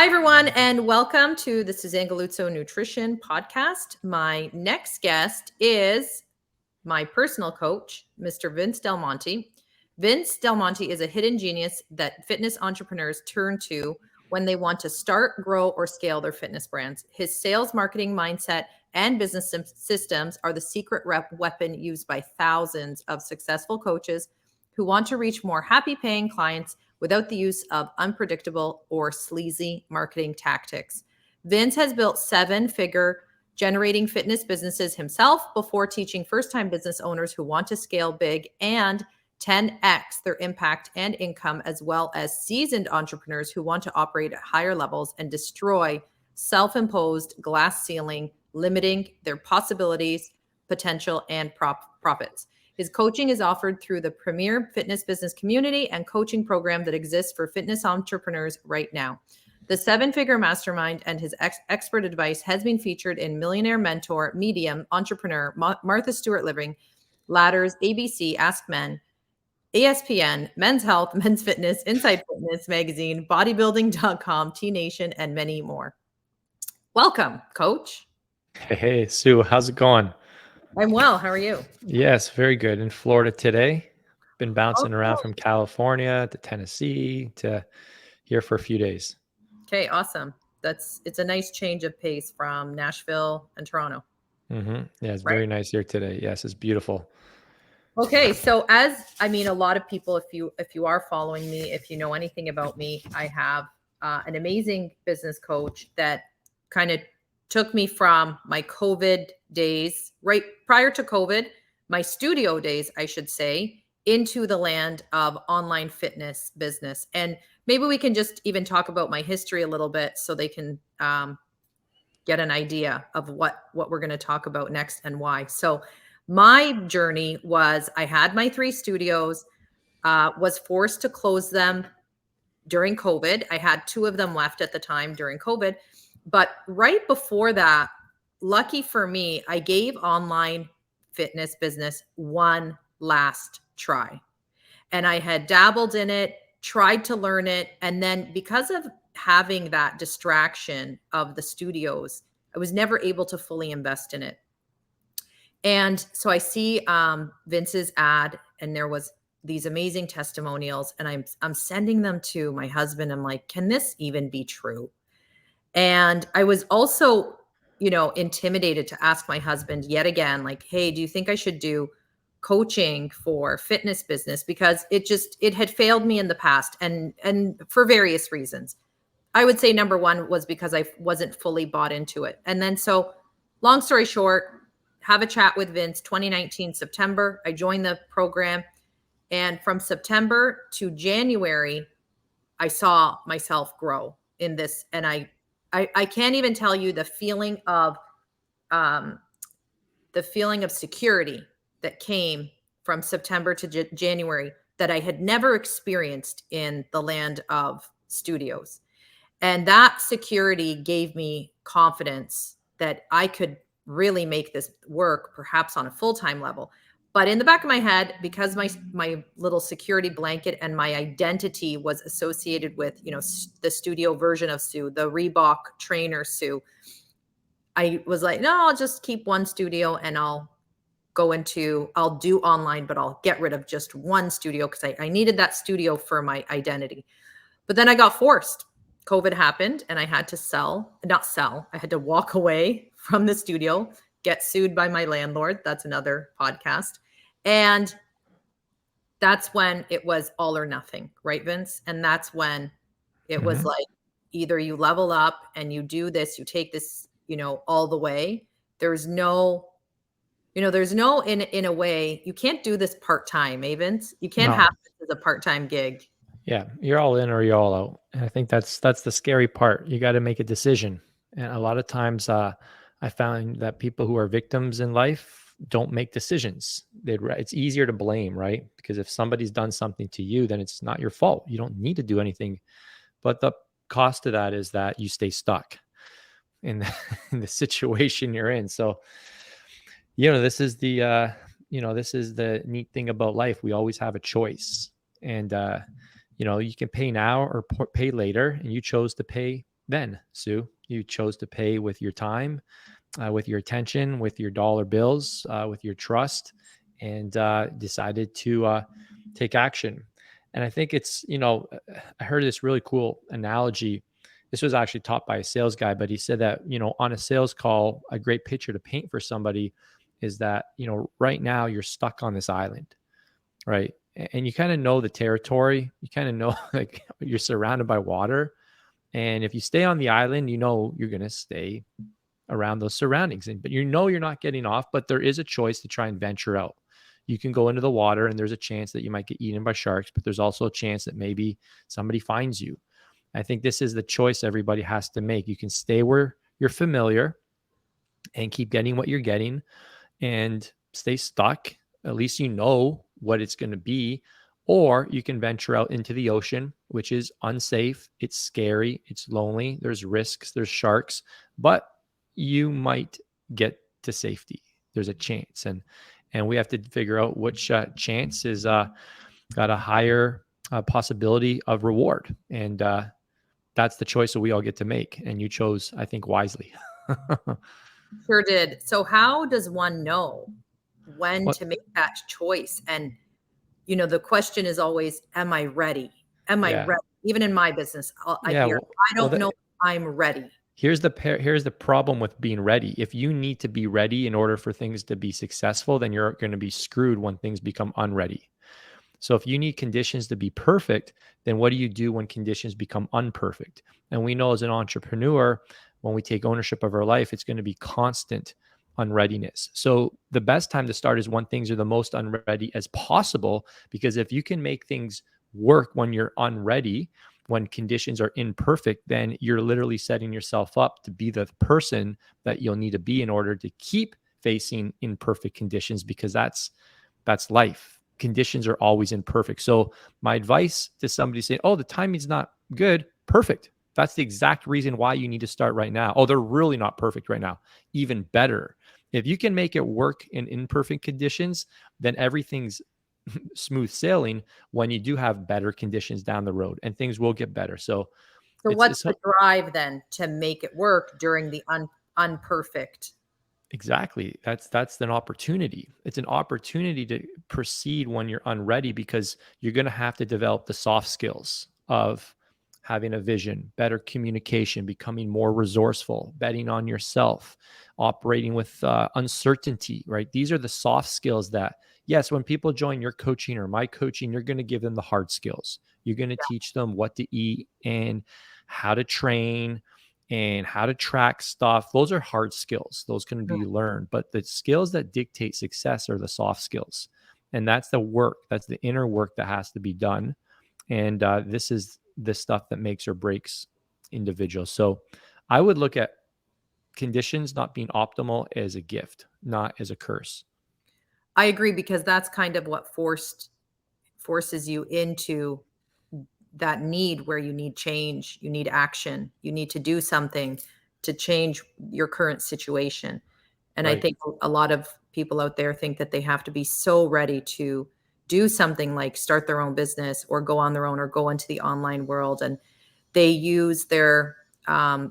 Hi, everyone, and welcome to the Suzan Galluzzo Nutrition Podcast. My next guest is my personal coach, Mr. Vince Del Monte. Vince Del Monte is a hidden genius that fitness entrepreneurs turn to when they want to start, grow, or scale their fitness brands. His sales, marketing mindset, and business systems are the secret weapon used by thousands of successful coaches who want to reach more happy paying clients without the use of unpredictable or sleazy marketing tactics. Vince has built 7-figure generating fitness businesses himself before teaching first-time business owners who want to scale big and 10x their impact and income, as well as seasoned entrepreneurs who want to operate at higher levels and destroy self-imposed glass ceiling, limiting their possibilities, potential, and profits. His coaching is offered through the premier fitness business community and coaching program that exists for fitness entrepreneurs right now. The 7-Figure Mastermind and his expert advice has been featured in Millionaire Mentor, Medium, Entrepreneur, Martha Stewart Living, Ladders, ABC, Ask Men, ESPN, Men's Health, Men's Fitness, Inside Fitness Magazine, Bodybuilding.com, T Nation, and many more. Welcome, Coach. Hey, Sue, how's it going? I'm well. How are you? Yes, very good. In Florida today. Been bouncing around from California to Tennessee to here for a few days. Okay, awesome. It's a nice change of pace from Nashville and Toronto. Yeah, it's very nice here today. Yes, it's beautiful. Okay, so a lot of people, if you are following me, if you know anything about me, I have an amazing business coach that kind of took me from my COVID days, right prior to COVID, my studio days, I should say, into the land of online fitness business. And maybe we can just even talk about my history a little bit so they can get an idea of what we're going to talk about next and why. So my journey was I had my 3 studios, was forced to close them during COVID. I had 2 of them left at the time during COVID. But right before that, lucky for me, I gave online fitness business one last try. And I had dabbled in it, tried to learn it. And then because of having that distraction of the studios, I was never able to fully invest in it. And so I see Vince's ad, and there was these amazing testimonials, and I'm sending them to my husband. I'm like, can this even be true? And I was also, intimidated to ask my husband yet again, like, hey, do you think I should do coaching for fitness business? Because it had failed me in the past, and for various reasons. I would say number one was because I wasn't fully bought into it. And then so long story short, have a chat with Vince, 2019, September. I joined the program. And from September to January, I saw myself grow in this. And I can't even tell you the feeling of security that came from September to January that I had never experienced in the land of studios. And that security gave me confidence that I could really make this work, perhaps on a full-time level. But in the back of my head, because my little security blanket and my identity was associated with, the studio version of Sue, the Reebok trainer Sue, I was like, no, I'll just keep one studio and I'll do online, but I'll get rid of just one studio because I needed that studio for my identity. But then I got forced. COVID happened and I had to I had to walk away from the studio, get sued by my landlord. That's another podcast. And that's when it was all or nothing, right, Vince? And that's when it was like, either you level up and you do this, you take this, all the way. There's no, in a way, you can't do this part-time, Vince. You can't have this as a part-time gig. Yeah, you're all in or you're all out. And I think that's the scary part. You got to make a decision. And a lot of times I found that people who are victims in life don't make decisions. It's easier to blame, right? Because if somebody's done something to you, then it's not your fault. You don't need to do anything. But the cost of that is that you stay stuck in the situation you're in. So, this is the neat thing about life. We always have a choice. And you can pay now or pay later, and you chose to pay then, Sue. You chose to pay with your time, with your attention, with your dollar bills, with your trust, and decided to take action. And I think it's, I heard this really cool analogy. This was actually taught by a sales guy, but he said that, on a sales call, a great picture to paint for somebody is that, right now you're stuck on this island, right? And you kind of know the territory. You kind of know like you're surrounded by water. And if you stay on the island, you're going to stay around those surroundings. But you're not getting off, but there is a choice to try and venture out. You can go into the water and there's a chance that you might get eaten by sharks, but there's also a chance that maybe somebody finds you. I think this is the choice everybody has to make. You can stay where you're familiar and keep getting what you're getting and stay stuck. At least you know what it's going to be. Or you can venture out into the ocean, which is unsafe. It's scary. It's lonely. There's risks. There's sharks, but you might get to safety. There's a chance. And we have to figure out which chance is got a higher possibility of reward. And that's the choice that we all get to make. And you chose, I think, wisely. Sure did. So how does one know when What? to make that choice? And, the question is always, am I ready? Am I Yeah. ready? Even in my business, I Yeah. hear, I don't know if I'm ready. Here's the problem with being ready. If you need to be ready in order for things to be successful, then you're going to be screwed when things become unready. So if you need conditions to be perfect, then what do you do when conditions become unperfect? And we know as an entrepreneur, when we take ownership of our life, it's going to be constant unreadiness. So the best time to start is when things are the most unready as possible, because if you can make things work when you're unready, when conditions are imperfect, then you're literally setting yourself up to be the person that you'll need to be in order to keep facing imperfect conditions, because that's life. Conditions are always imperfect. So my advice to somebody saying, oh, the timing's not good, perfect. That's the exact reason why you need to start right now. Oh, they're really not perfect right now. Even better. If you can make it work in imperfect conditions, then everything's smooth sailing when you do have better conditions down the road, and things will get better. So what's the drive then to make it work during the unperfect? Exactly. That's an opportunity. It's an opportunity to proceed when you're unready, because you're going to have to develop the soft skills of having a vision, better communication, becoming more resourceful, betting on yourself, operating with uncertainty, right? These are the soft skills that, yes, when people join your coaching or my coaching, you're going to give them the hard skills. You're going to teach them what to eat and how to train and how to track stuff. Those are hard skills. Those can be learned. But the skills that dictate success are the soft skills. And that's the work. That's the inner work that has to be done. And this is the stuff that makes or breaks individuals. So I would look at conditions not being optimal as a gift, not as a curse. I agree, because that's kind of what forces you into that need where you need change, you need action, you need to do something to change your current situation. And I Right. think a lot of people out there think that they have to be so ready to do something like start their own business or go on their own or go into the online world. And they use their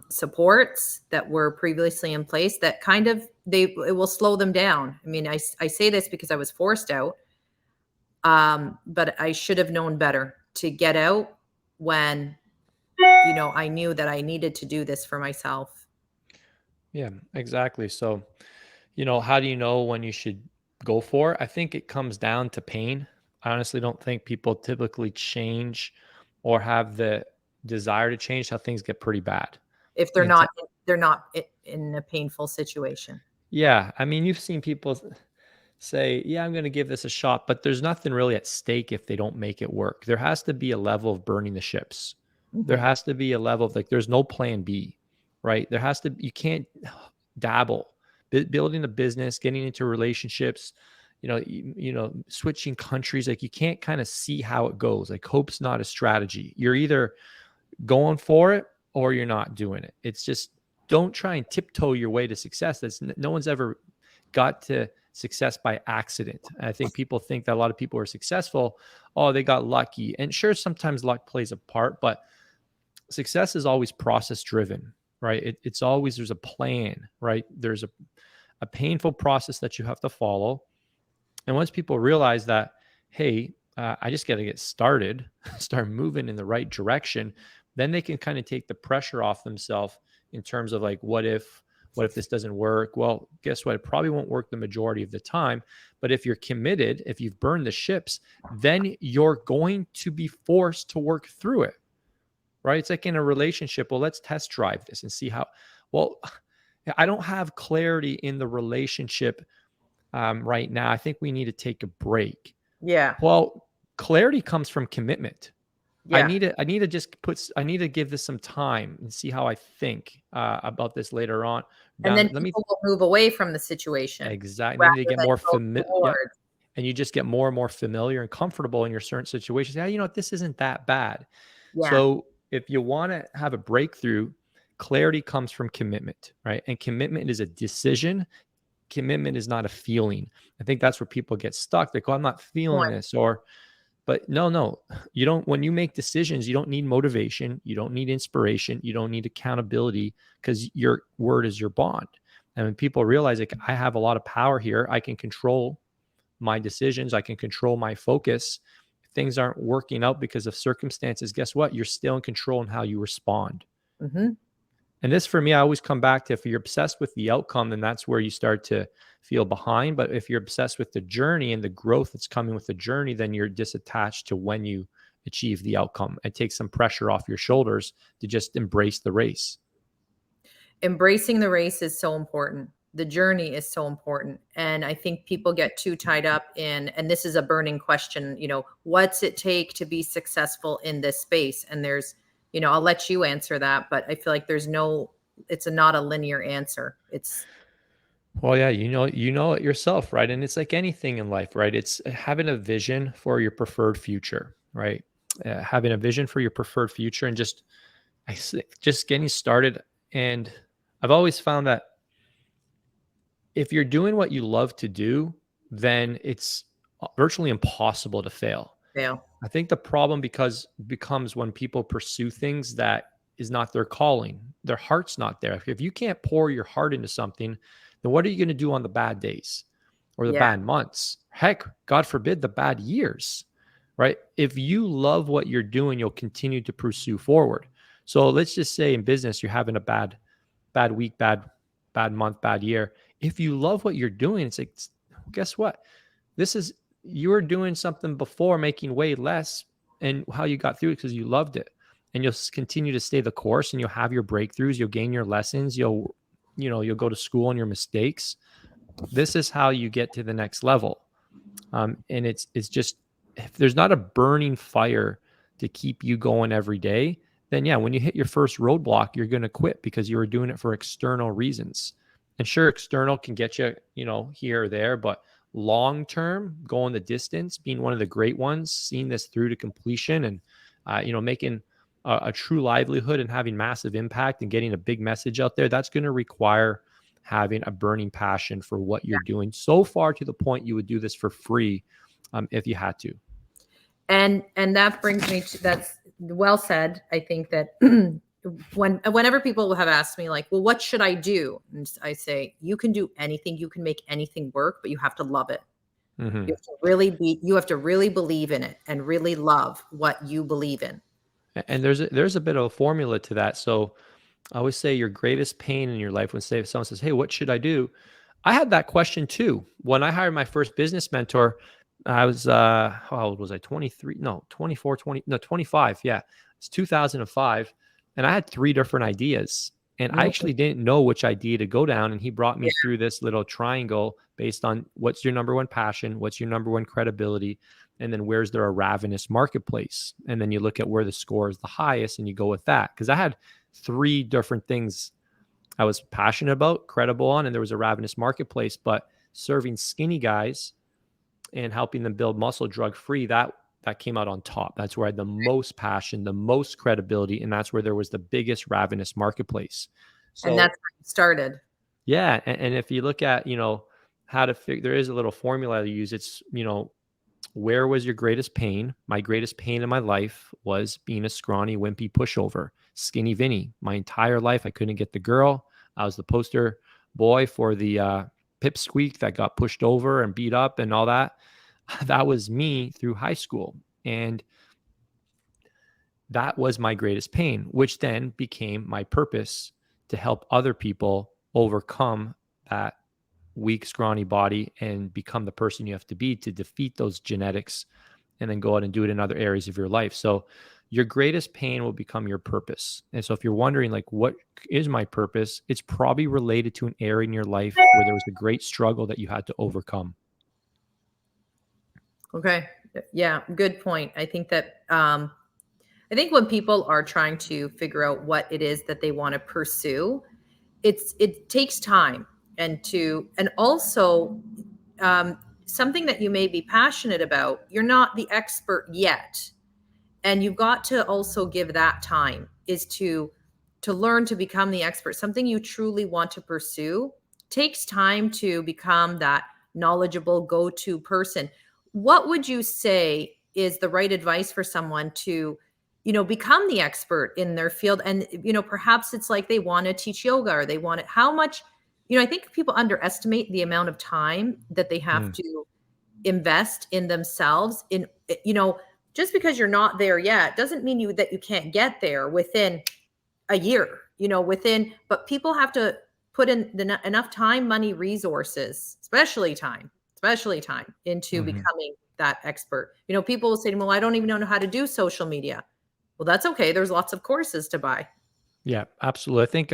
supports that were previously in place that kind of it will slow them down. I mean, I say this because I was forced out, but I should have known better to get out when I knew that I needed to do this for myself. Yeah, exactly. So, how do you know when you should go for it? I think it comes down to pain. I honestly don't think people typically change or have the desire to change how things get pretty bad. If I they're mean, not they're not in a painful situation. yeah, I mean, you've seen people say, "Yeah, I'm going to give this a shot," but there's nothing really at stake if they don't make it work. There has to be a level of burning the ships. There Mhm. has to be a level of like, there's no plan B, right? You can't dabble. Building a business, getting into relationships, switching countries. Like you can't kind of see how it goes. Like hope's not a strategy. You're either going for it or you're not doing it. It's just don't try and tiptoe your way to success. No one's ever got to success by accident. I think people think that a lot of people are successful. Oh, they got lucky. And sure, sometimes luck plays a part, but success is always process driven, right? It's always, there's a plan, right? There's a painful process that you have to follow. And once people realize that, hey, I just got to get started, start moving in the right direction, then they can kind of take the pressure off themselves in terms of like, what if this doesn't work? Well, guess what? It probably won't work the majority of the time. But if you're committed, if you've burned the ships, then you're going to be forced to work through it, right? It's like in a relationship. Well, let's test drive this and see how. Well, I don't have clarity in the relationship right now. I think we need to take a break. Yeah. Well, clarity comes from commitment. I Yeah. need to just I need to give this some time and see how I think about this later on. And Down, then let me people will move away from the situation exactly. You need to rather get than more go familiar. Yep. towards. And you just get more and more familiar and comfortable in your certain situations. Yeah, you know what? This isn't that bad. Yeah. So if you want to have a breakthrough, clarity comes from commitment, right? And commitment is a decision. Commitment is not a feeling. I think that's where people get stuck. They go, I'm not feeling Point. this, but no, you don't. When you make decisions, you don't need motivation, you don't need inspiration, you don't need accountability, because your word is your bond. And when people realize, like, I have a lot of power here, I can control my decisions, I can control my focus. If things aren't working out because of circumstances, guess what? You're still in control in how you respond. Mm-hmm. And this, for me, I always come back to, if you're obsessed with the outcome, then that's where you start to feel behind. But if you're obsessed with the journey and the growth that's coming with the journey, then you're disattached to when you achieve the outcome. It takes some pressure off your shoulders to just embrace the race. Embracing the race is so important. The journey is so important. And I think people get too tied up in, and this is a burning question, what's it take to be successful in this space? And there's, I'll let you answer that, but I feel like it's not a linear answer. It's, Well, yeah, you know it yourself, right? And it's like anything in life, right? It's having a vision for your preferred future, right? Having a vision for your preferred future, and just getting started. And I've always found that if you're doing what you love to do, then it's virtually impossible to fail. fail. I think the problem becomes when people pursue things that is not their calling. Their heart's not there. If you can't pour your heart into something, then what are you going to do on the bad days or the Yeah. bad months? Heck, God forbid, the bad years, right? If you love what you're doing, you'll continue to pursue forward. So let's just say in business, you're having a bad week, bad month, bad year. If you love what you're doing, it's like, guess what? You were doing something before, making way less, and how you got through it because you loved it. And you'll continue to stay the course, and you'll have your breakthroughs, you'll gain your lessons, you'll go to school on your mistakes. This is how you get to the next level. And it's just, if there's not a burning fire to keep you going every day, then yeah, when you hit your first roadblock, you're going to quit because you were doing it for external reasons. And sure, external can get you, here or there, but long term, going the distance, being one of the great ones, seeing this through to completion, and making a true livelihood and having massive impact and getting a big message out there, that's going to require having a burning passion for what you're doing, so far to the point you would do this for free if you had to. And that brings me to, that's well said. I think that whenever people have asked me, like, well, what should I do? And I say, you can do anything, you can make anything work, but you have to love it. Mm-hmm. You have to really believe in it and really love what you believe in. And there's a bit of a formula to that. So I always say your greatest pain in your life, when someone says, hey, what should I do? I had that question too. When I hired my first business mentor, I was, how old was I? 23, no, 24, 20, no, 25. Yeah. It's 2005. And I had 3 different ideas, and I actually didn't know which idea to go down. And he brought me through this little triangle based on what's your number one passion, what's your number one credibility, and then where's there a ravenous marketplace. And then you look at where the score is the highest and you go with that. Because I had 3 different things I was passionate about, credible on, and there was a ravenous marketplace. But serving skinny guys and helping them build muscle drug free, that came out on top. That's where I had the most passion, the most credibility, and that's where there was the biggest ravenous marketplace. So, and that's how you started. Yeah, and if you look at how to figure, there is a little formula to use. It's where was your greatest pain? My greatest pain in my life was being a scrawny, wimpy pushover, skinny Vinny. My entire life, I couldn't get the girl. I was the poster boy for the pipsqueak that got pushed over and beat up and all that. That was me through high school. And that was my greatest pain, which then became my purpose to help other people overcome that weak, scrawny body and become the person you have to be to defeat those genetics and then go out and do it in other areas of your life. So your greatest pain will become your purpose. And so if you're wondering, like, what is my purpose? It's probably related to an area in your life where there was a great struggle that you had to overcome. Okay. Yeah. Good point. I think that, I think when people are trying to figure out what it is that they want to pursue, it takes time and also something that you may be passionate about. You're not the expert yet, and you've got to also give that time is to learn to become the expert. Something you truly want to pursue takes time to become that knowledgeable go-to person. What would you say is the right advice for someone to, become the expert in their field? And, perhaps it's like they want to teach yoga, or they want it, how much, I think people underestimate the amount of time that they have to invest in themselves in, just because you're not there yet doesn't mean that you can't get there within a year, but people have to put in enough time, money, resources, especially time into becoming that expert. People will say to me, well, I don't even know how to do social media. Well, that's okay. There's lots of courses to buy. Yeah, absolutely. I think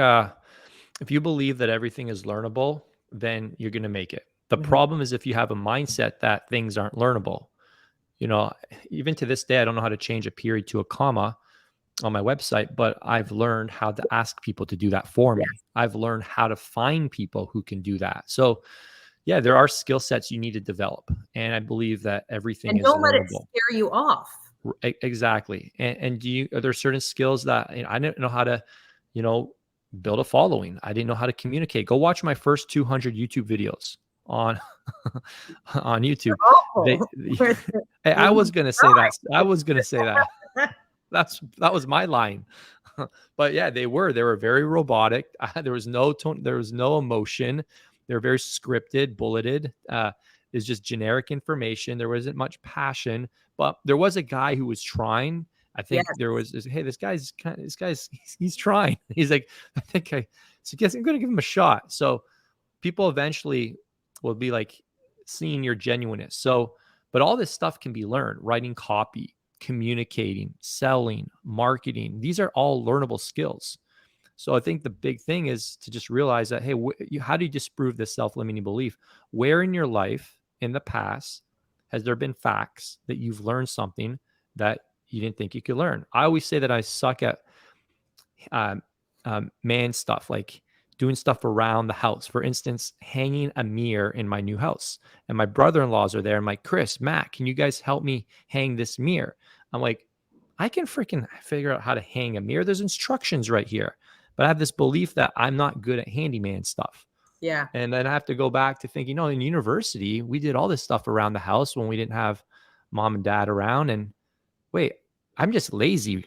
if you believe that everything is learnable, then you're going to make it. The problem is if you have a mindset that things aren't learnable. Even to this day, I don't know how to change a period to a comma on my website, but I've learned how to ask people to do that for me. I've learned how to find people who can do that. So yeah, there are skill sets you need to develop. And I believe that everything is don't let it learnable. scare you off. Exactly. And are there certain skills that I didn't know how to, build a following. I didn't know how to communicate. Go watch my first 200 YouTube videos on on YouTube. I was going to say that. I was going to say that. That was my line. But yeah, they were very robotic. There was no tone, there was no emotion. They were very scripted, bulleted. It's just generic information. There wasn't much passion, but there was a guy who was trying. I think there was, hey, this guy's he's trying. He's like, I guess I'm going to give him a shot. So people eventually will be like seeing your genuineness. So, but all this stuff can be learned: writing copy, communicating, selling, marketing. These are all learnable skills. So I think the big thing is to just realize that, hey, how do you disprove this self-limiting belief? Where in your life in the past has there been facts that you've learned something that you didn't think you could learn? I always say that I suck at man stuff, like doing stuff around the house. For instance, hanging a mirror in my new house. And my brother-in-laws are there. I'm like, Chris, Matt, can you guys help me hang this mirror? I'm like, I can freaking figure out how to hang a mirror. There's instructions right here. But I have this belief that I'm not good at handyman stuff. Yeah. And then I have to go back to thinking, in university, we did all this stuff around the house when we didn't have mom and dad around. And wait, I'm just lazy.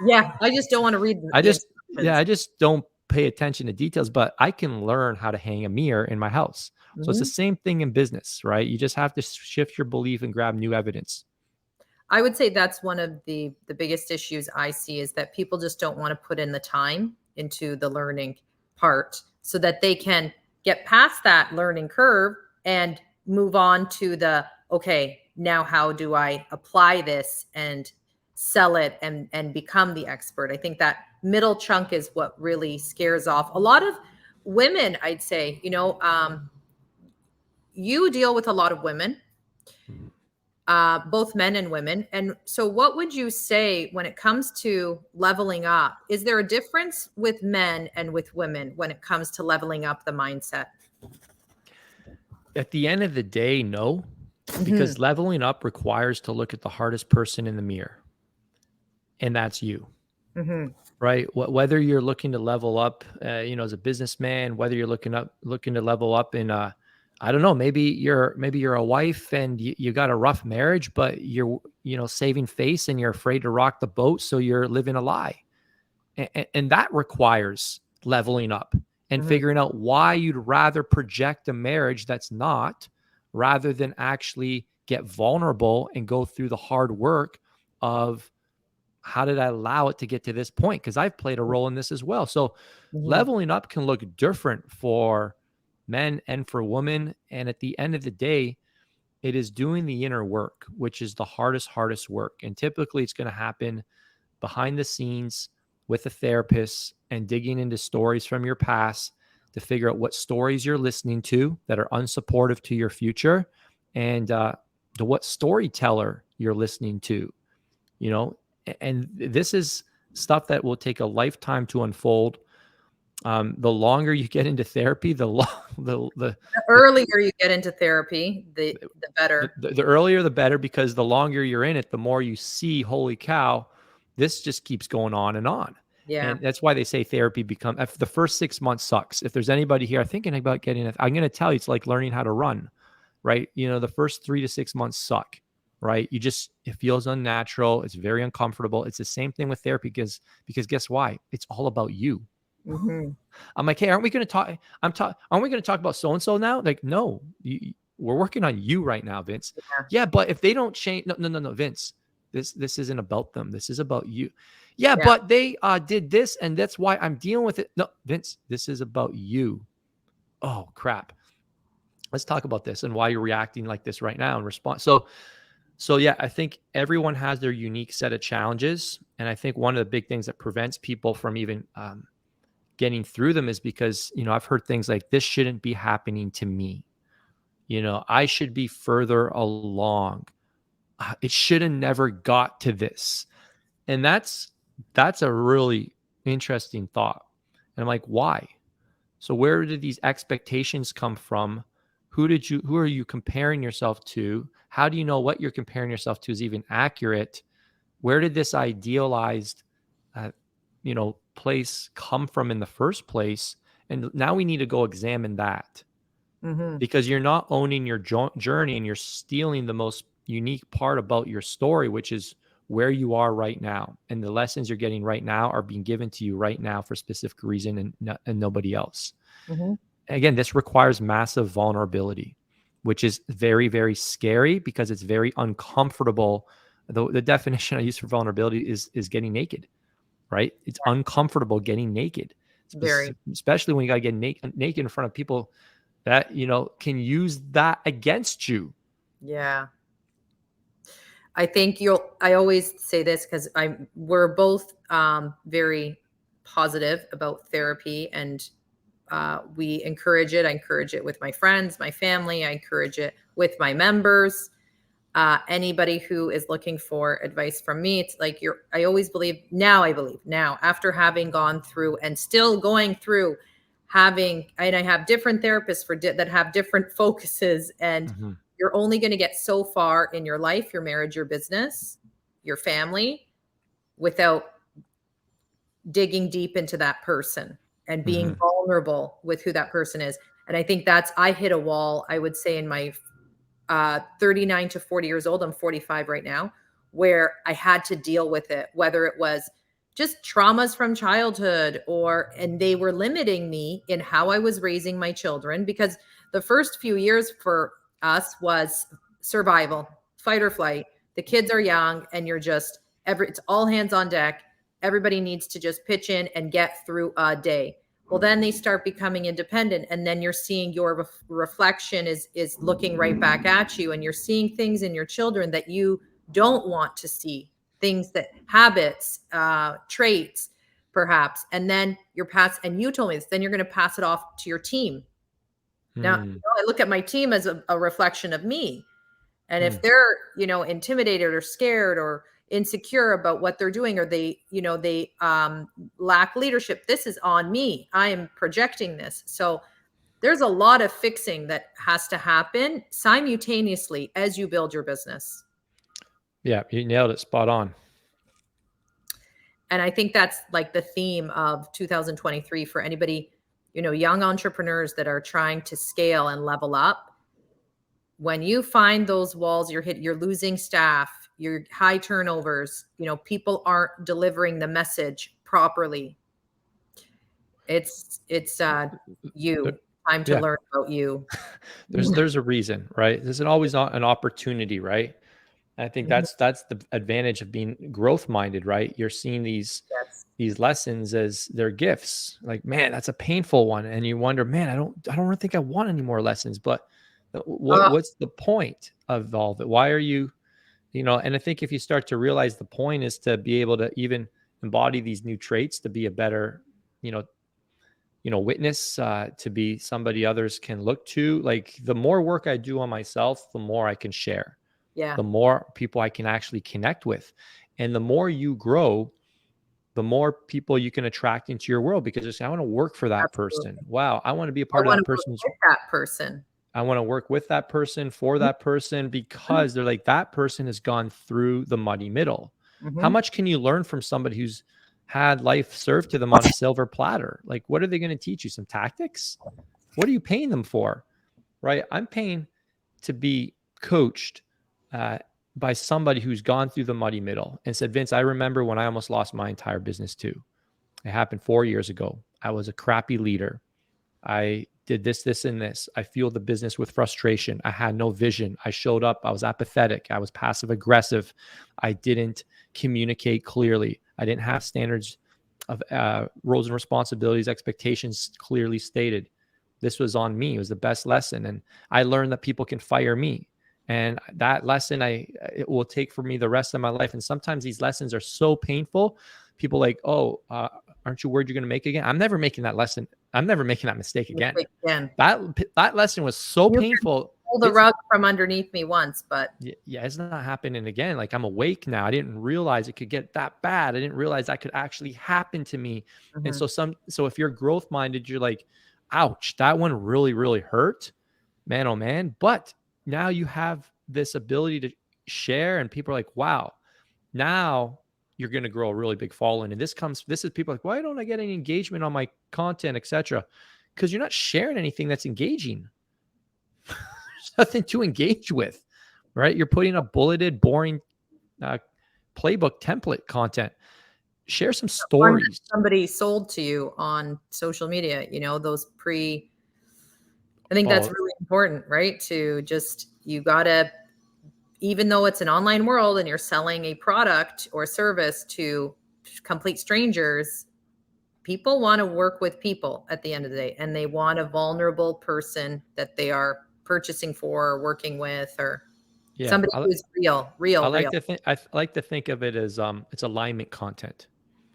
Yeah. I just don't want to read. I just don't pay attention to details, but I can learn how to hang a mirror in my house. So it's the same thing in business, right? You just have to shift your belief and grab new evidence. I would say that's one of the biggest issues I see, is that people just don't want to put in the time into the learning part so that they can get past that learning curve and move on to okay, now how do I apply this and sell it and become the expert? I think that middle chunk is what really scares off a lot of women. I'd say, you deal with a lot of women, both men and women. And so what would you say when it comes to leveling up? Is there a difference with men and with women when it comes to leveling up the mindset? At the end of the day, no, because leveling up requires to look at the hardest person in the mirror. And that's you, right? Whether you're looking to level up, as a businessman, whether you're looking to level up in I don't know, maybe you're a wife and you got a rough marriage, but you're, saving face and you're afraid to rock the boat. So you're living a lie. And that requires leveling up and Mhm. figuring out why you'd rather project a marriage that's not, rather than actually get vulnerable and go through the hard work of how did I allow it to get to this point? Because I've played a role in this as well. So Mhm. leveling up can look different for men and for women. And at the end of the day, it is doing the inner work, which is the hardest work. And typically it's going to happen behind the scenes with a therapist and digging into stories from your past to figure out what stories you're listening to that are unsupportive to your future, and to what storyteller you're listening to, you know. And this is stuff that will take a lifetime to unfold. The longer you get into therapy, The earlier you get into therapy, the the, better. the, the earlier the better, because the longer you're in it, the more you see, holy cow, this just keeps going on and on. Yeah. And that's why they say therapy if the first 6 months sucks. If there's anybody here thinking about getting it, I'm going to tell you, it's like learning how to run, right? The first 3 to 6 months suck, right? It feels unnatural. It's very uncomfortable. It's the same thing with therapy, because guess why? It's all about you. Mhm. I'm like, hey, aren't we going to talk? Aren't we going to talk about so and so now? Like, no, we're working on you right now, Vince. Yeah. Yeah, but if they don't change, no, Vince, this isn't about them. This is about you. Yeah, Yeah. but they did this, and that's why I'm dealing with it. No, Vince, this is about you. Oh crap. Let's talk about this and why you're reacting like this right now in response. So yeah, I think everyone has their unique set of challenges, and I think one of the big things that prevents people from even getting through them is because, I've heard things like, this shouldn't be happening to me. I should be further along. It should have never got to this. And that's a really interesting thought. And I'm like, why? So where did these expectations come from? Who are you comparing yourself to? How do you know what you're comparing yourself to is even accurate? Where did this idealized uh, place come from in the first place? And now we need to go examine that, Mhm. because you're not owning your journey, and you're stealing the most unique part about your story, which is where you are right now. And the lessons you're getting right now are being given to you right now for a specific reason, and nobody else. Mhm. Again, this requires massive vulnerability, which is very, very scary because it's very uncomfortable. The definition I use for vulnerability is getting naked, right? It's uncomfortable getting naked, Very. especially when you got to get naked in front of people that, can use that against you. Yeah. I always say this because we're both very positive about therapy, and we encourage it. I encourage it with my friends, my family. I encourage it with my members. Anybody who is looking for advice from me, it's like I always believe now, after having gone through and still going through, and I have different therapists that have different focuses, and Mm-hmm. you're only going to get so far in your life, your marriage, your business, your family, without digging deep into that person and being Mm-hmm. vulnerable with who that person is. And I think I hit a wall, I would say, in my 39 to 40 years old. I'm 45 right now, where I had to deal with it, whether it was just traumas from childhood, and they were limiting me in how I was raising my children, because the first few years for us was survival, fight or flight. The kids are young, and it's all hands on deck. Everybody needs to just pitch in and get through a day. Well, then they start becoming independent, and then you're seeing your reflection is looking right back at you, and you're seeing things in your children that you don't want to see, things, that habits, traits, perhaps. And then and you told me this, then you're going to pass it off to your team. Now, Mm-hmm. I look at my team as a reflection of me. And Mm-hmm. if they're, intimidated or scared or insecure about what they're doing, or they lack leadership, this is on me. I am projecting this. So there's a lot of fixing that has to happen simultaneously as you build your business. Yeah, you nailed it. Spot on. And I think that's like the theme of 2023 for anybody, young entrepreneurs that are trying to scale and level up. when you find those walls, you're losing staff, you're high turnovers, people aren't delivering the message properly. It's There- time to yeah, learn about you. there's a reason, right? There's always an opportunity, right? And I think Mhm. that's the advantage of being growth minded, right? You're seeing Yes. these lessons as their gifts. Like, man, that's a painful one, and you wonder, man, I don't really think I want any more lessons. But Oh, what's the point of all of it? Why are you, And I think if you start to realize the point is to be able to even embody these new traits to be a better, you know, witness, to be somebody others can look to. Like the more work I do on myself, the more I can share, yeah, the more people I can actually connect with. And the more you grow, the more people you can attract into your world because you say, I want to work for that person. absolutely. Wow. I want to be a I part of want that to work person's, with that person. I want to work with that person for that person because they're like, that person has gone through the muddy middle. How Mm-hmm. much can you learn from somebody who's had life served to them on a silver platter? Like, what are they going to teach you? Some tactics? What are you paying them for? Right? I'm paying to be coached uh, by somebody who's gone through the muddy middle and said, Vince, I remember when I almost lost my entire business too. It happened 4 years ago. I was a crappy leader. I did this, this, and this. I fueled the business with frustration. I had no vision. I showed up. I was apathetic. I was passive aggressive. I didn't communicate clearly. I didn't have standards of roles and responsibilities, expectations clearly stated. This was on me. It was the best lesson. And I learned that people can fire me. And that lesson it will take for me the rest of my life. And sometimes these lessons are so painful. People like, oh, aren't you worried you're going to make it again? I'm never making that lesson. I'm never making that mistake again. Again, That lesson was so you can painful. pull the rug from underneath me once, but Yeah, it's not happening again. Like I'm awake now. I didn't realize it could get that bad. I didn't realize that could actually happen to me. And mhm. so if you're growth minded, you're like, ouch, that one really, really hurt, man, oh man. But now you have this ability to share, and people are like, wow, now you're going to grow a really big following. And this is people like, why don't I get any engagement on my content, etc.? Because you're not sharing anything that's engaging. There's nothing to engage with, right? You're putting up bulleted, boring playbook template content. Share some One that stories. somebody sold to you on social media, those I think that's Oh, really important, right? To just, you gotta, even though it's an online world and you're selling a product or service to complete strangers, people want to work with people at the end of the day, and they want a vulnerable person that they are purchasing for or working with, or yeah. somebody who's real, I real, like real. to think of it as it's alignment content.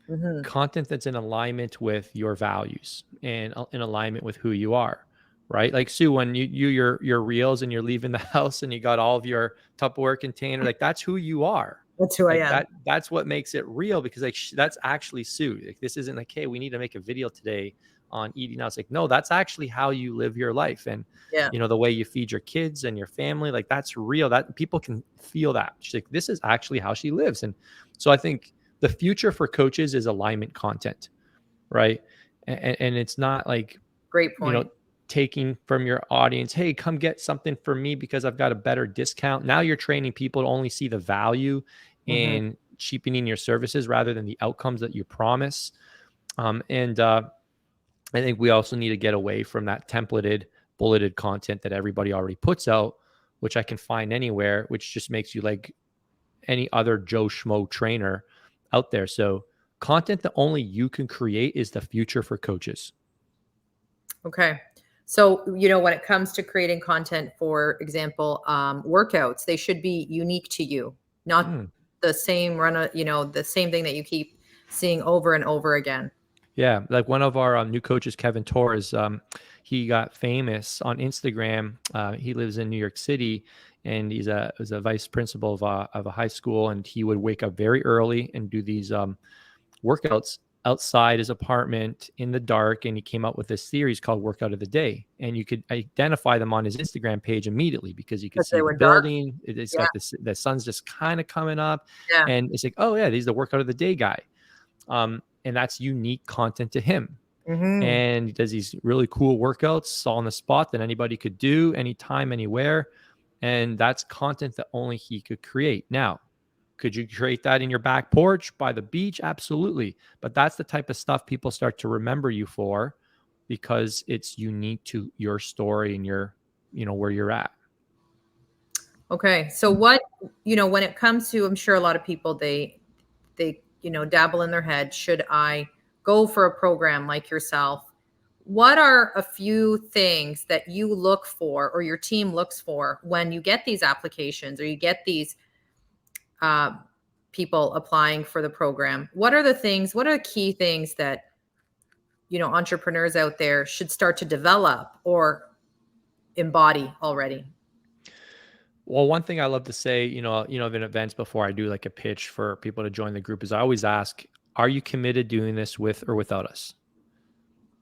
Hmm. Content that's in alignment with your values and in alignment with who you are, right? Like Sue, when your reels and you're leaving the house and you got all of your Tupperware container, like that's who you are. That's who I Like am. that's what makes it real, because like that's actually Sue. Like this isn't like, hey, we need to make a video today on eating out. It's like, no, that's actually how you live your life. And Yeah. the way you feed your kids and your family, like that's real. That people can feel that. She's like, this is actually how she lives. And so I think the future for coaches is alignment content, right? And it's not like, Great you know, point. taking from your audience, hey, come get something from me because I've got a better discount. Now you're training people to only see the value Hmm. in cheapening your services rather than the outcomes that you promise. And I think we also need to get away from that templated, bulleted content that everybody already puts out, which I can find anywhere, which just makes you like any other Joe Schmo trainer out there. So content that only you can create is the future for coaches. Okay. So, when it comes to creating content, for example, workouts, they should be unique to you, not Mm. the same the same thing that you keep seeing over and over again. Yeah, like one of our new coaches, Kevin Torres, he got famous on Instagram. He lives in New York City, and was a vice principal of a high school. And he would wake up very early and do these workouts outside his apartment in the dark. And he came up with this series called Workout of the Day, and you could identify them on his Instagram page immediately because you could Because see they the were dark. building. It's Yeah. got the sun's just kind of coming up, Yeah. and it's like, oh yeah, he's the Workout of the Day guy. And that's unique content to him. Hmm. And he does these really cool workouts on the spot that anybody could do anytime, anywhere. And that's content that only he could create. Now, could you create that in your back porch by the beach? Absolutely. But that's the type of stuff people start to remember you for, because it's unique to your story and your, where you're at. Okay. So what, when it comes to, I'm sure a lot of people, they, dabble in their head. Should I go for a program like yourself? What are a few things that you look for or your team looks for when you get these applications or you get these people applying for the program? What are the key things that, entrepreneurs out there should start to develop or embody already? Well, one thing I love to say, in events before I do like a pitch for people to join the group is I always ask, are you committed doing this with or without us?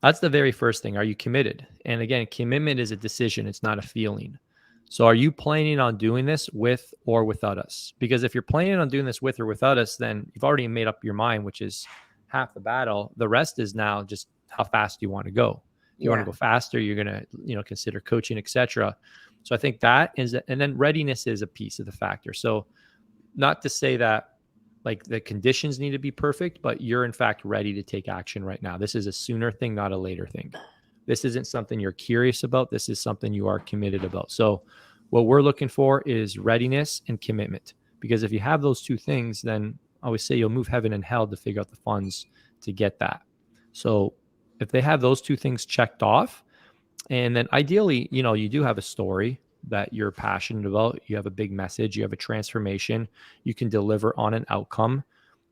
That's the very first thing. Are you committed? And again, commitment is a decision. It's not a feeling. So are you planning on doing this with or without us? Because if you're planning on doing this with or without us, then you've already made up your mind, which is half the battle. The rest is now just how fast you want to go. If you want to go faster, you're going to, consider coaching, etc. So I think that is, and then readiness is a piece of the factor. So not to say that like the conditions need to be perfect, but you're in fact ready to take action right now. This is a sooner thing, not a later thing. This isn't something you're curious about. This is something you are committed about. So what we're looking for is readiness and commitment, because if you have those two things, then I always say you'll move heaven and hell to figure out the funds to get that. So if they have those two things checked off, and then ideally, you do have a story that you're passionate about, you have a big message, you have a transformation, you can deliver on an outcome,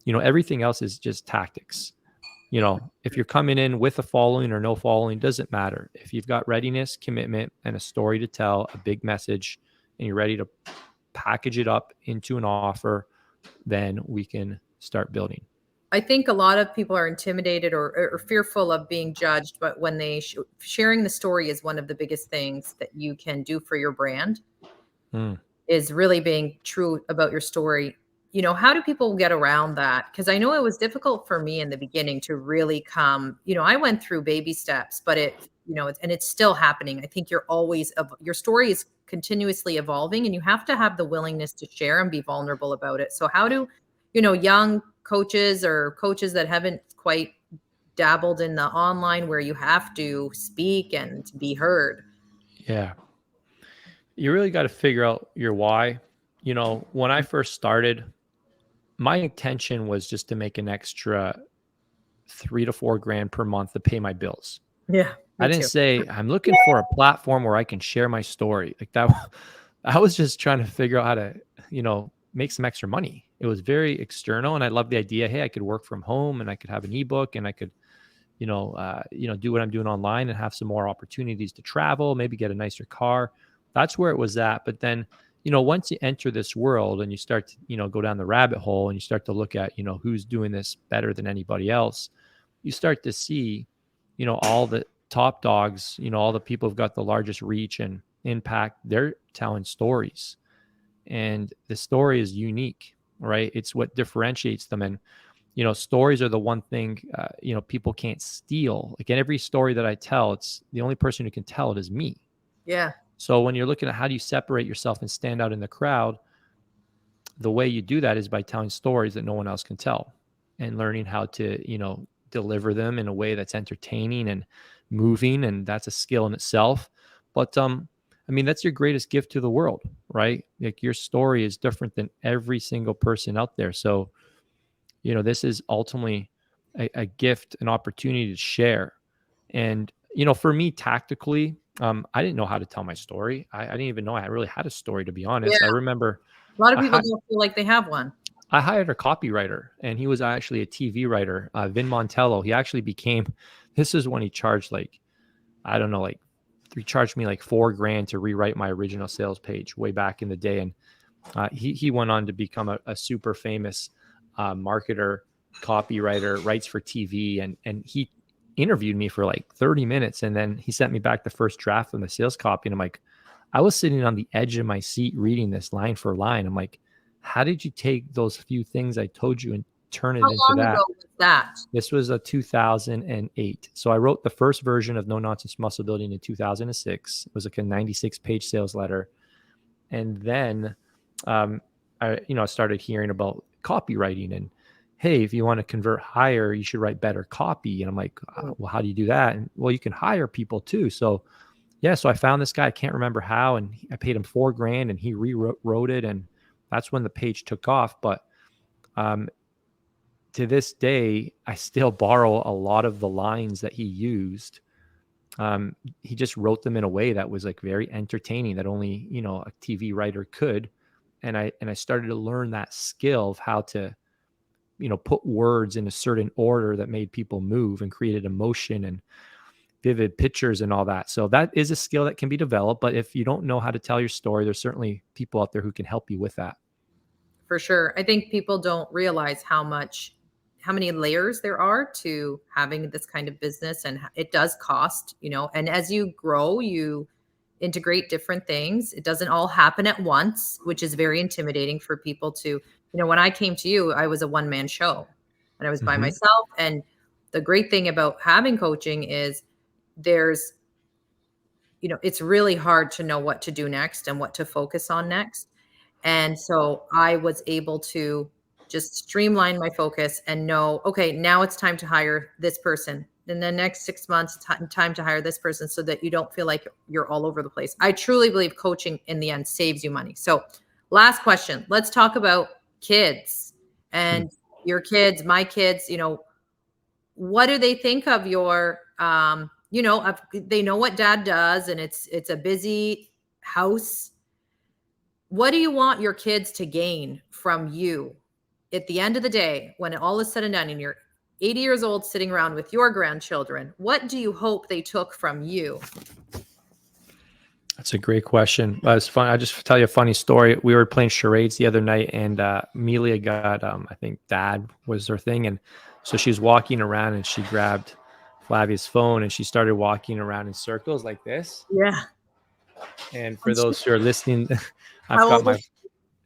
everything else is just tactics. If you're coming in with a following or no following, doesn't matter. If you've got readiness, commitment, and a story to tell, a big message, and you're ready to package it up into an offer, then we can start building. I think a lot of people are intimidated or fearful of being judged, but when they sharing the story is one of the biggest things that you can do for your brand. Is really being true about your story. How do people get around that? Because I know it was difficult for me in the beginning to really come, I went through baby steps, but it's still happening. I think your story is continuously evolving, and you have to have the willingness to share and be vulnerable about it. So how do, young coaches or coaches that haven't quite dabbled in the online where you have to speak and be heard? Yeah. You really got to figure out your why. When I first started, my intention was just to make an extra 3 to 4 grand per month to pay my bills. Yeah. I didn't say I'm looking for a platform where I can share my story like that. I was just trying to figure out how to, make some extra money. It was very external. And I love the idea. Hey, I could work from home and I could have an ebook and I could, do what I'm doing online and have some more opportunities to travel, maybe get a nicer car. That's where it was at. But then, once you enter this world and you start to, go down the rabbit hole and you start to look at, who's doing this better than anybody else, you start to see, all the top dogs, all the people who've got the largest reach and impact, they're telling stories. And the story is unique, right? It's what differentiates them. And stories are the one thing, people can't steal. Like in every story that I tell, it's the only person who can tell it is me. Yeah. So when you're looking at how do you separate yourself and stand out in the crowd, the way you do that is by telling stories that no one else can tell and learning how to, deliver them in a way that's entertaining and moving. And that's a skill in itself. But, that's your greatest gift to the world, right? Like your story is different than every single person out there. So, this is ultimately a gift, an opportunity to share. And, for me, tactically, I didn't know how to tell my story. I didn't even know I really had a story, to be honest. Yeah. I remember A lot of people don't feel like they have one. I hired a copywriter, and he was actually a TV writer, Vin Montello. He actually became, this is when he charged I don't know, he charged me like $4,000 to rewrite my original sales page way back in the day. And he went on to become a super famous marketer, copywriter, writes for TV. And he interviewed me for like 30 minutes. And then he sent me back the first draft of the sales copy. And I'm like, I was sitting on the edge of my seat reading this line for line. I'm like, how did you take those few things I told you and turn it into that? How long ago was that? This was a 2008. So I wrote the first version of No Nonsense Muscle Building in 2006. It was like a 96-page sales letter. And then I started hearing about copywriting, and hey, if you want to convert higher, you should write better copy. And I'm like, well, how do you do that? And well, you can hire people too. So yeah, so I found this guy. I can't remember how, and I paid him $4,000, and he rewrote it, and that's when the page took off. But to this day, I still borrow a lot of the lines that he used. He just wrote them in a way that was like very entertaining, that only a TV writer could. And I started to learn that skill of how to put words in a certain order that made people move and created emotion and vivid pictures and all that. So that is a skill that can be developed. But if you don't know how to tell your story, there's certainly people out there who can help you with that. For sure. I think people don't realize how many layers there are to having this kind of business, and it does cost, and as you grow, you integrate different things. It doesn't all happen at once, which is very intimidating for people to, when I came to you, I was a one-man show and I was by Mm-hmm. myself. And the great thing about having coaching is there's, it's really hard to know what to do next and what to focus on next. And so I was able to just streamline my focus and know, okay, now it's time to hire this person. In the next 6 months, time to hire this person, so that you don't feel like you're all over the place. I truly believe coaching in the end saves you money. So last question, let's talk about kids and your kids, my kids, what do they think of your, they know what dad does, and it's a busy house. What do you want your kids to gain from you at the end of the day, when all is said and done and you're 80 years old sitting around with your grandchildren? What do you hope they took from you? That's a great question. It's fun. I just tell you a funny story. We were playing charades the other night, and Amelia got, I think dad was her thing. And so she was walking around, and she grabbed Flavia's phone, and she started walking around in circles like this. Yeah. And for those who are listening, I've How got old is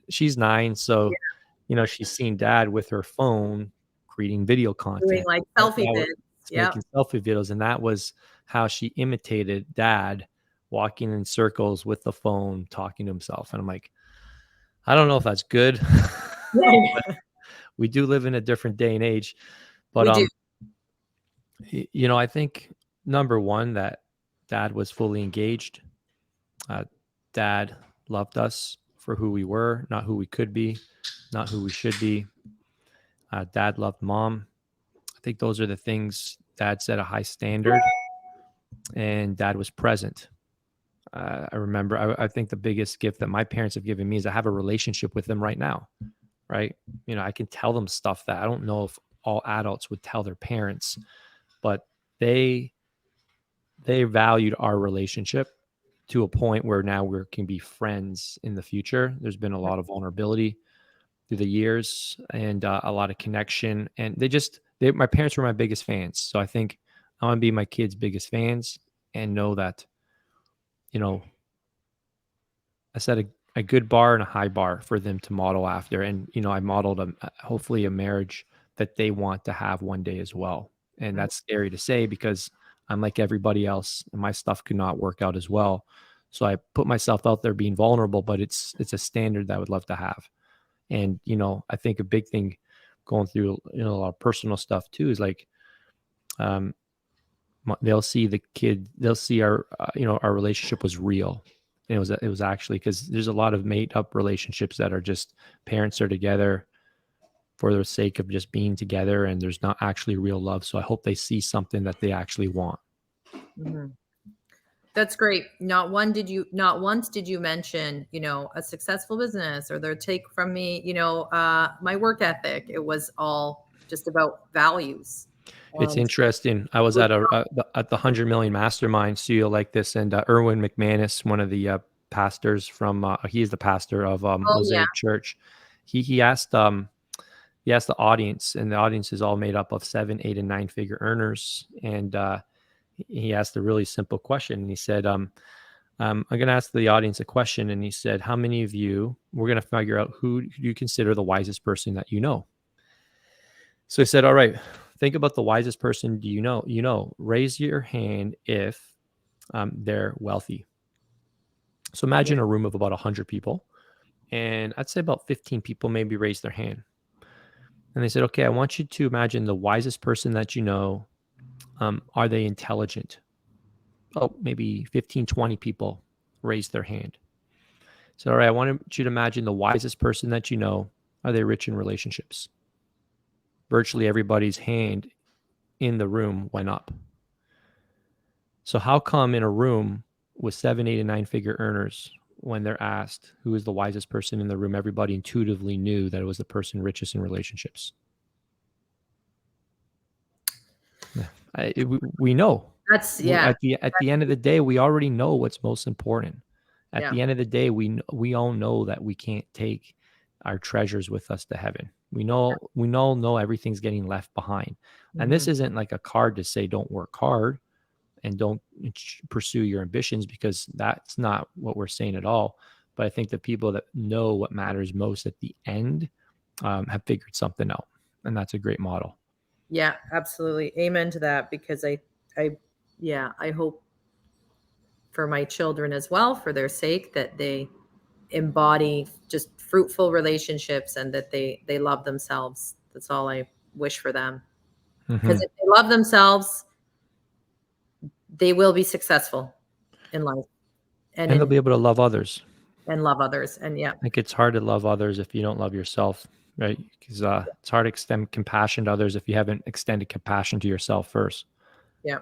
she's 9. So, she's seen dad with her phone creating video she doing, content. like selfie Now vids? it's Yeah. making selfie videos. And that was how she imitated dad, walking in circles with the phone, talking to himself. And I'm like, I don't know if that's good. But we do live in a different day and age. But We do. I think number one, that dad was fully engaged. Dad loved us for who we were, not who we could be, not who we should be. Dad loved mom. I think those are the things. Dad set a high standard, and dad was present. I remember, I think the biggest gift that my parents have given me is I have a relationship with them right now, right? I can tell them stuff that I don't know if all adults would tell their parents, but they valued our relationship to a point where now we can be friends in the future. There's been a lot of vulnerability through the years, and a lot of connection. And my parents were my biggest fans. So I think I want to be my kids' biggest fans, and know that, I set a good bar and a high bar for them to model after. And, I modeled hopefully a marriage that they want to have one day as well. And that's scary to say, because I'm like everybody else, and my stuff could not work out as well. So I put myself out there being vulnerable, but it's a standard that I would love to have. And, I think a big thing going through, a lot of personal stuff too, is like, they'll see our, our relationship was real. And it was actually, because there's a lot of made up relationships that are just parents are together for the sake of just being together, and there's not actually real love. So I hope they see something that they actually want. Mm-hmm. That's great. Not once did you mention, a successful business, or their take from me, my work ethic. It was all just about values. It's interesting. I was at the 100 Million Mastermind. So you'll like this. And Erwin McManus, one of the pastors from, he's the pastor of Mosaic Church. He asked the audience, and the audience is all made up of 7, 8, and 9 figure earners. And he asked a really simple question. And he said, I'm going to ask the audience a question. And he said, how many of you, we're going to figure out who you consider the wisest person that you know. So he said, all right, think about the wisest person do you know. Raise your hand if they're wealthy. So imagine a room of about 100 people, and I'd say about 15 people maybe raised their hand. And they said, okay, I want you to imagine the wisest person that you know. Are they intelligent? Oh, maybe 15, 20 people raised their hand. So, all right, I want you to imagine the wisest person that you know. Are they rich in relationships? Virtually everybody's hand in the room went up. So, how come in a room with 7, 8, and 9 figure earners, when they're asked who is the wisest person in the room, everybody intuitively knew that it was the person richest in relationships? We know. That's At the end of the day, we already know what's most important. At Yeah. the end of the day, we all know that we can't take our treasures with us to heaven. We all know everything's getting left behind. And this isn't like a card to say don't work hard and don't pursue your ambitions, because that's not what we're saying at all. But I think the people that know what matters most at the end have figured something out, and that's a great model. Yeah, absolutely. Amen to that, because I hope for my children as well, for their sake, that they embody just fruitful relationships and that they love themselves. That's all I wish for them. Because if they love themselves, they will be successful in life And they'll be able to love others. And love others. And yeah. I think it's hard to love others if you don't love yourself, right? Because it's hard to extend compassion to others if you haven't extended compassion to yourself first. Yeah.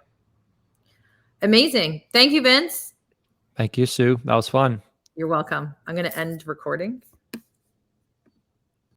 Amazing. Thank you, Vince. Thank you, Sue. That was fun. You're welcome. I'm going to end recording.